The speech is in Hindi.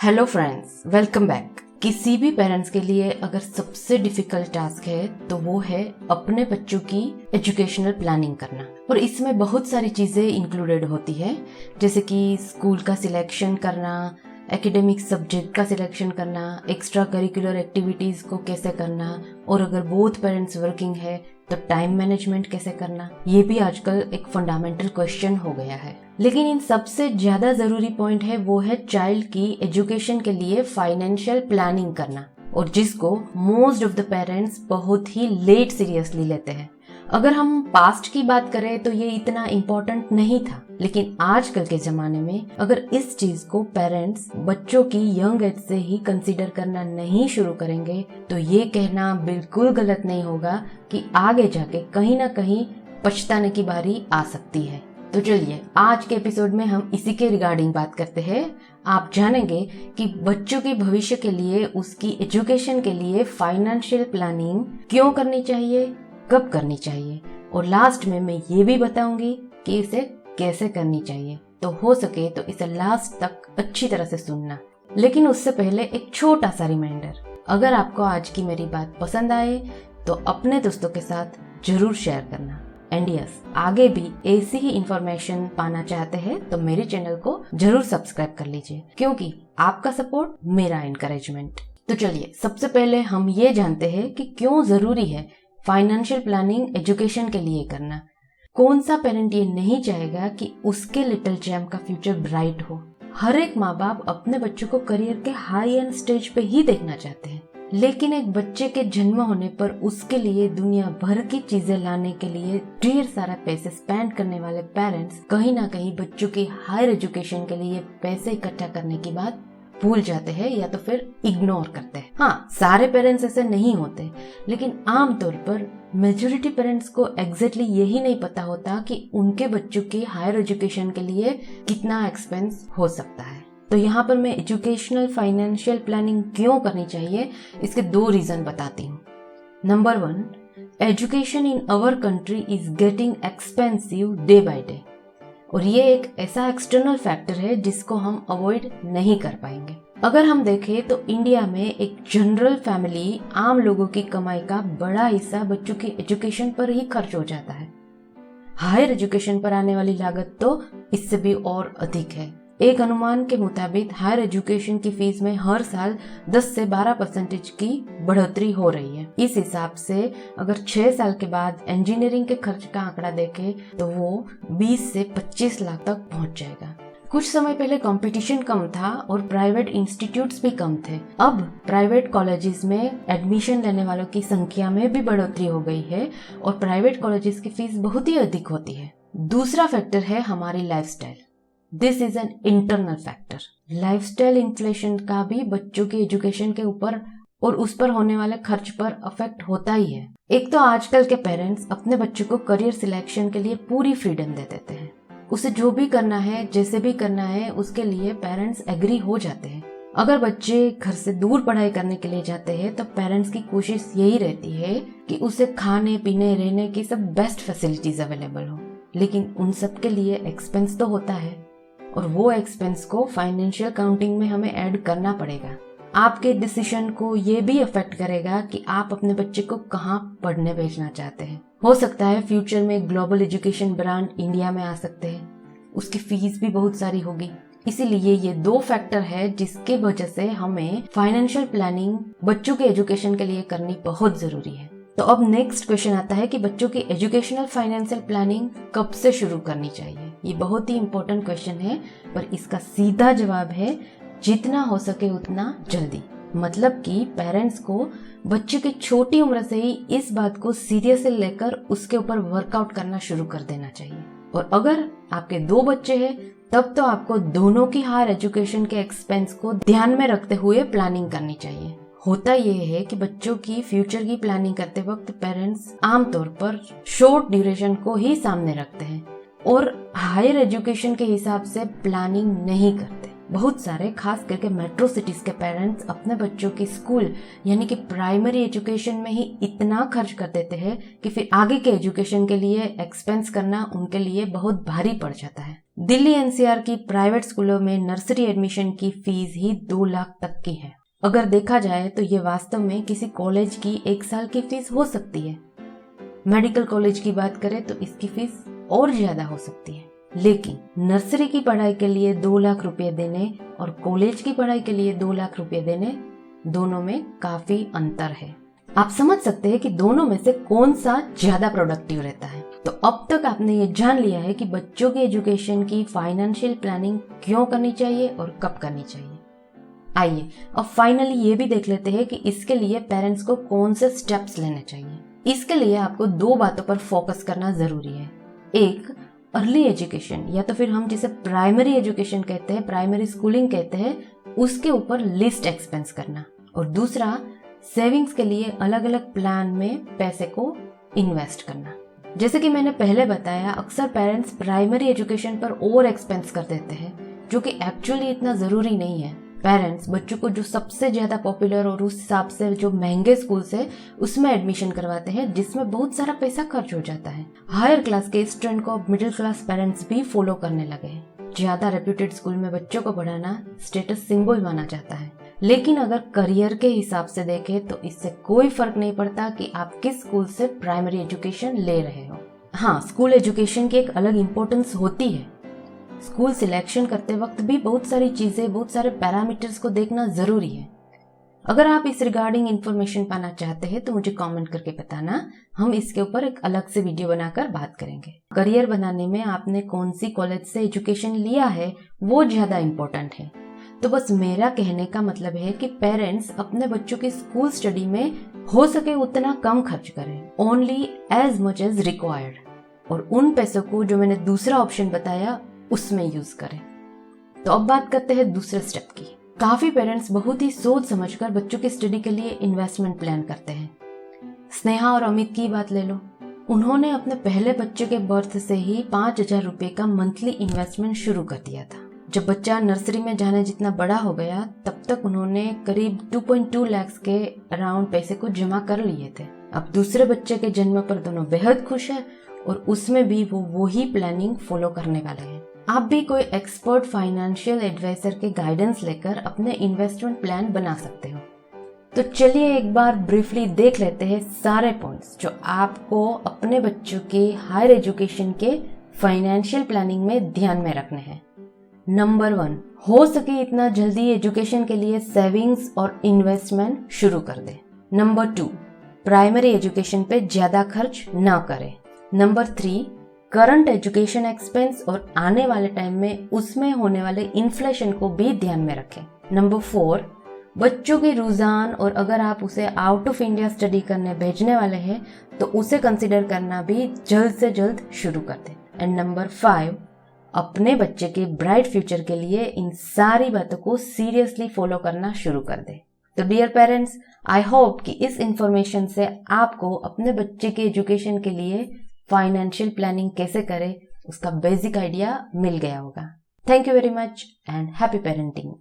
Hello friends, welcome back. किसी भी पेरेंट्स के लिए अगर सबसे डिफिकल्ट टास्क है तो वो है अपने बच्चों की एजुकेशनल प्लानिंग करना। और इसमें बहुत सारी चीज़ें इंक्लूडेड होती है, जैसे कि स्कूल का सिलेक्शन करना, एकेडमिक सब्जेक्ट का सिलेक्शन करना, एक्स्ट्रा करिकुलर एक्टिविटीज़ को कैसे करना, और अगर बोथ पेरेंट्स वर्किंग है तो टाइम मैनेजमेंट कैसे करना। ये भी आजकल एक फंडामेंटल क्वेश्चन हो गया है। लेकिन इन सबसे ज्यादा जरूरी पॉइंट है वो है चाइल्ड की एजुकेशन के लिए फाइनेंशियल प्लानिंग करना, और जिसको मोस्ट ऑफ द पेरेंट्स बहुत ही लेट सीरियसली लेते हैं। अगर हम पास्ट की बात करें तो ये इतना इम्पोर्टेंट नहीं था, लेकिन आजकल के जमाने में अगर इस चीज को पेरेंट्स बच्चों की यंग एज से ही कंसीडर करना नहीं शुरू करेंगे तो ये कहना बिल्कुल गलत नहीं होगा कि आगे जाके कहीं ना कहीं पछताने की बारी आ सकती है। तो चलिए आज के एपिसोड में हम इसी के रिगार्डिंग बात करते हैं। आप जानेंगे कि बच्चों के भविष्य के लिए, उसकी एजुकेशन के लिए फाइनेंशियल प्लानिंग क्यों करनी चाहिए, कब करनी चाहिए, और लास्ट में मैं ये भी बताऊंगी कि इसे कैसे करनी चाहिए। तो हो सके तो इसे लास्ट तक अच्छी तरह से सुनना। लेकिन उससे पहले एक छोटा सा रिमाइंडर, अगर आपको आज की मेरी बात पसंद आए तो अपने दोस्तों के साथ जरूर शेयर करना। एंड यस, आगे भी ऐसी ही इंफॉर्मेशन पाना चाहते हैं तो मेरे चैनल को जरूर सब्सक्राइब कर लीजिए, क्योंकि आपका सपोर्ट मेरा एनकरेजमेंट। तो चलिए सबसे पहले हम ये जानते हैं कि क्यों जरूरी है फाइनेंशियल प्लानिंग एजुकेशन के लिए करना। कौन सा पेरेंट ये नहीं चाहेगा कि उसके लिटिल चैम्प का फ्यूचर ब्राइट हो। हर एक माँ बाप अपने बच्चों को करियर के हाई एंड स्टेज पे ही देखना चाहते हैं, लेकिन एक बच्चे के जन्म होने पर उसके लिए दुनिया भर की चीजें लाने के लिए ढेर सारा पैसे स्पेंड करने वाले पेरेंट्स कहीं ना कहीं बच्चों की हायर एजुकेशन के लिए पैसे इकट्ठा करने की बात भूल जाते हैं या तो फिर इग्नोर करते हैं। हाँ, सारे पेरेंट्स ऐसे नहीं होते, लेकिन आमतौर पर मेजोरिटी पेरेंट्स को एग्जैक्टली यही नहीं पता होता कि उनके बच्चों की हायर एजुकेशन के लिए कितना एक्सपेंस हो सकता है। तो यहाँ पर मैं एजुकेशनल फाइनेंशियल प्लानिंग क्यों करनी चाहिए, इसके 2 रीजन बताती हूँ। Number 1, education in our country is getting expensive day by day, और ये एक ऐसा एक्सटर्नल फैक्टर है जिसको हम अवॉइड नहीं कर पाएंगे। अगर हम देखें तो इंडिया में एक जनरल फैमिली, आम लोगों की कमाई का बड़ा हिस्सा बच्चों की एजुकेशन पर ही खर्च हो जाता है। हायर एजुकेशन पर आने वाली लागत तो इससे भी और अधिक है। एक अनुमान के मुताबिक हायर एजुकेशन की फीस में हर साल 10 से 12% की बढ़ोतरी हो रही है। इस हिसाब से अगर 6 साल के बाद इंजीनियरिंग के खर्च का आंकड़ा देखें तो वो 20 से 25 लाख तक पहुंच जाएगा। कुछ समय पहले कंपटीशन कम था और प्राइवेट इंस्टीट्यूट्स भी कम थे। अब प्राइवेट कॉलेजेस में एडमिशन लेने वालों की संख्या में भी बढ़ोतरी हो गई है और प्राइवेट कॉलेजेस की फीस बहुत ही अधिक होती है। दूसरा फैक्टर है हमारी lifestyle. This is an internal factor. Lifestyle inflation का भी बच्चों की एजुकेशन के ऊपर और उस पर होने वाले खर्च पर अफेक्ट होता ही है। एक तो आजकल के पेरेंट्स अपने बच्चों को करियर सिलेक्शन के लिए पूरी फ्रीडम दे देते हैं। उसे जो भी करना है, जैसे भी करना है, उसके लिए पेरेंट्स एग्री हो जाते हैं। अगर बच्चे घर से दूर पढ़ाई करने के लिए जाते हैं तो पेरेंट्स की कोशिश यही रहती है कि उसे खाने पीने रहने की सब बेस्ट फैसिलिटीज अवेलेबल हो, लेकिन उन सब के लिए एक्सपेंस तो होता है, और वो एक्सपेंस को फाइनेंशियल काउंटिंग में हमें ऐड करना पड़ेगा। आपके डिसीजन को ये भी अफेक्ट करेगा कि आप अपने बच्चे को कहाँ पढ़ने भेजना चाहते हैं। हो सकता है फ्यूचर में ग्लोबल एजुकेशन ब्रांड इंडिया में आ सकते हैं, उसकी फीस भी बहुत सारी होगी। इसीलिए ये 2 फैक्टर है जिसके वजह से हमें फाइनेंशियल प्लानिंग बच्चों के एजुकेशन के लिए करनी बहुत जरूरी है। तो अब नेक्स्ट क्वेश्चन आता है कि बच्चों की एजुकेशनल फाइनेंशियल प्लानिंग कब से शुरू करनी चाहिए। ये बहुत ही इंपॉर्टेंट क्वेश्चन है, पर इसका सीधा जवाब है जितना हो सके उतना जल्दी। मतलब कि पेरेंट्स को बच्चे की छोटी उम्र से ही इस बात को सीरियसली लेकर उसके ऊपर वर्कआउट करना शुरू कर देना चाहिए। और अगर आपके 2 बच्चे हैं तब तो आपको दोनों की हायर एजुकेशन के एक्सपेंस को ध्यान में रखते हुए प्लानिंग करनी चाहिए। होता यह है कि बच्चों की फ्यूचर की प्लानिंग करते वक्त पेरेंट्स आमतौर पर शॉर्ट ड्यूरेशन को ही सामने रखते हैं और हायर एजुकेशन के हिसाब से प्लानिंग नहीं करते। बहुत सारे खास करके मेट्रो सिटीज के पेरेंट्स अपने बच्चों की स्कूल यानी कि प्राइमरी एजुकेशन में ही इतना खर्च कर देते हैं कि फिर आगे के एजुकेशन के लिए एक्सपेंस करना उनके लिए बहुत भारी पड़ जाता है। दिल्ली एनसीआर की प्राइवेट स्कूलों में नर्सरी एडमिशन की फीस ही 2 लाख तक की है। अगर देखा जाए तो ये वास्तव में किसी कॉलेज की 1 साल की फीस हो सकती है। मेडिकल कॉलेज की बात करें तो इसकी फीस और ज्यादा हो सकती है। लेकिन नर्सरी की पढ़ाई के लिए 2 लाख रुपए देने और कॉलेज की पढ़ाई के लिए 2 लाख रुपए देने, दोनों में काफी अंतर है। आप समझ सकते हैं कि दोनों में से कौन सा ज्यादा प्रोडक्टिव रहता है। तो अब तक आपने ये जान लिया है कि बच्चों के एजुकेशन की फाइनेंशियल प्लानिंग क्यों करनी चाहिए और कब करनी चाहिए। आइए अब फाइनली ये भी देख लेते हैं कि इसके लिए पेरेंट्स को कौन से स्टेप्स लेने चाहिए। इसके लिए आपको 2 बातों पर फोकस करना जरूरी है। एक, अर्ली एजुकेशन या तो फिर हम जिसे प्राइमरी एजुकेशन कहते हैं, प्राइमरी स्कूलिंग कहते हैं, उसके ऊपर लिस्ट एक्सपेंस करना। और दूसरा, सेविंग्स के लिए अलग अलग प्लान में पैसे को इन्वेस्ट करना। जैसे कि मैंने पहले बताया, अक्सर पेरेंट्स प्राइमरी एजुकेशन पर ओवर एक्सपेंस कर देते हैं, जो कि एक्चुअली इतना जरूरी नहीं है। पेरेंट्स बच्चों को जो सबसे ज्यादा पॉपुलर और उस हिसाब से जो महंगे स्कूल्स है उसमें एडमिशन करवाते हैं, जिसमें बहुत सारा पैसा खर्च हो जाता है। हायर क्लास के इस ट्रेंड को मिडिल क्लास पेरेंट्स भी फॉलो करने लगे हैं। ज्यादा रेप्यूटेड स्कूल में बच्चों को पढ़ाना स्टेटस सिंबल माना जाता है। लेकिन अगर करियर के हिसाब से देखें तो इससे कोई फर्क नहीं पड़ता कि आप किस स्कूल से प्राइमरी एजुकेशन ले रहे हो। हाँ, स्कूल एजुकेशन की एक अलग इम्पोर्टेंस होती है। स्कूल सिलेक्शन करते वक्त भी बहुत सारी चीजें, बहुत सारे पैरामीटर्स को देखना जरूरी है। अगर आप इस रिगार्डिंग इंफॉर्मेशन पाना चाहते हैं तो मुझे कमेंट करके बताना, हम इसके ऊपर एक अलग से वीडियो बनाकर बात करेंगे। करियर बनाने में आपने कौन सी कॉलेज से एजुकेशन लिया है वो ज्यादा इम्पोर्टेंट है। तो बस मेरा कहने का मतलब है कि पेरेंट्स अपने बच्चों की स्कूल स्टडी में हो सके उतना कम खर्च करें, only as much as required, और उन पैसों को जो मैंने दूसरा ऑप्शन बताया उसमें यूज करें। तो अब बात करते हैं दूसरे स्टेप की। काफी पेरेंट्स बहुत ही सोच समझकर बच्चों की स्टडी के लिए इन्वेस्टमेंट प्लान करते हैं। स्नेहा और अमित की बात ले लो, उन्होंने अपने पहले बच्चे के बर्थ से ही 5,000 रुपए का मंथली इन्वेस्टमेंट शुरू कर दिया था। जब बच्चा नर्सरी में जाने जितना बड़ा हो गया तब तक उन्होंने करीब 2.2 लाख के अराउंड पैसे को जमा कर लिए थे। अब दूसरे बच्चे के जन्म पर दोनों बेहद खुश है और उसमें भी वो वही प्लानिंग फॉलो करने वाले हैं। आप भी कोई एक्सपर्ट फाइनेंशियल एडवाइजर के गाइडेंस लेकर अपने इन्वेस्टमेंट प्लान बना सकते हो। तो चलिए एक बार ब्रीफली देख लेते हैं सारे पॉइंट्स जो आपको अपने बच्चों के हायर एजुकेशन के फाइनेंशियल प्लानिंग में ध्यान में रखने हैं। नंबर 1, हो सके इतना जल्दी एजुकेशन के लिए सेविंग्स और इन्वेस्टमेंट शुरू कर दे। नंबर 2, प्राइमरी एजुकेशन पे ज्यादा खर्च ना करें। नंबर 3, करंट एजुकेशन एक्सपेंस और आने वाले टाइम में उसमें होने वाले इन्फ्लेशन को भी ध्यान में रखें। नंबर 4, बच्चों के रुझान और अगर आप उसे आउट ऑफ इंडिया स्टडी करने भेजने वाले हैं तो उसे कंसिडर करना भी जल्द से जल्द शुरू कर दें। एंड नंबर 5, अपने बच्चे के ब्राइट फ्यूचर के लिए इन सारी बातों को सीरियसली फॉलो करना शुरू कर दें। तो डियर पेरेंट्स, आई होप कि इस इंफॉर्मेशन से आपको अपने बच्चे के एजुकेशन के लिए फाइनेंशियल प्लानिंग कैसे करें उसका बेसिक आइडिया मिल गया होगा। Thank you very much and happy parenting.